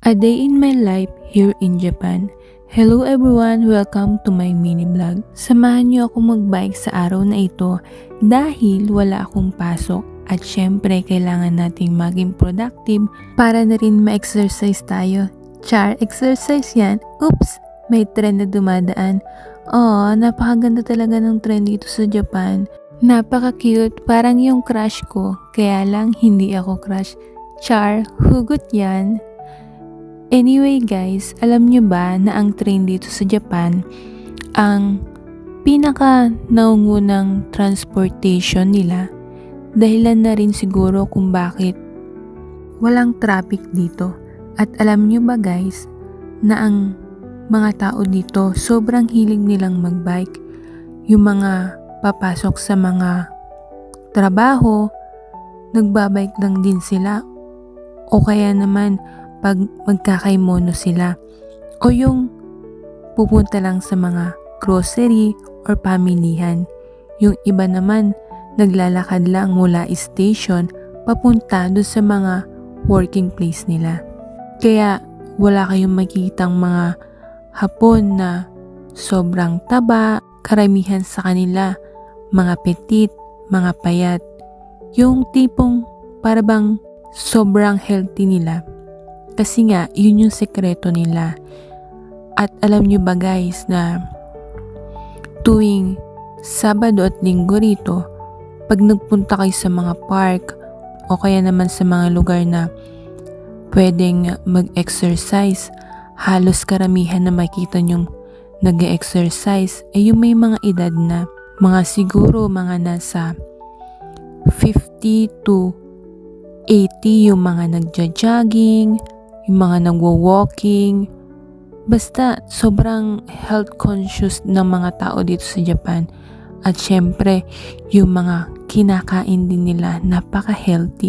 A day in my life here in Japan. Hello everyone! Welcome to my mini vlog. Samahan niyo ako magbike sa araw na ito dahil wala akong pasok at syempre kailangan nating maging productive para na rin ma-exercise tayo. Char, exercise yan. Oops! May trend na dumadaan. Oh, napakaganda talaga ng trend dito sa Japan. Napaka-cute, parang yung crush ko, kaya lang hindi ako crush. Char, hugot yan. Anyway guys, alam nyo ba na ang train dito sa Japan, ang pinaka naungunang transportation nila, dahilan na rin siguro kung bakit walang traffic dito. At alam nyo ba guys, na ang mga tao dito sobrang hilig nilang magbike. Yung mga papasok sa mga trabaho, nagbabike lang din sila. O kaya naman, pag magkakaimono sila o yung pupunta lang sa mga grocery or pamilihan. Yung iba naman naglalakad lang mula station papunta doon sa mga working place nila. Kaya wala kayong makikitang mga Hapon na sobrang taba, karamihan sa kanila mga petit, mga payat. Yung tipong parabang sobrang healthy nila. Kasi nga, yun yung sekreto nila. At alam nyo ba guys na tuwing Sabado at Linggo rito, pag nagpunta kayo sa mga park o kaya naman sa mga lugar na pwedeng mag-exercise, halos karamihan na makita nyong nag-exercise ay yung may mga edad na mga siguro mga nasa 50 to 80 yung mga nagja-jogging, yung mga nagwo-walking. Basta sobrang health conscious ng mga tao dito sa Japan. At syempre, yung mga kinakain din nila napaka-healthy.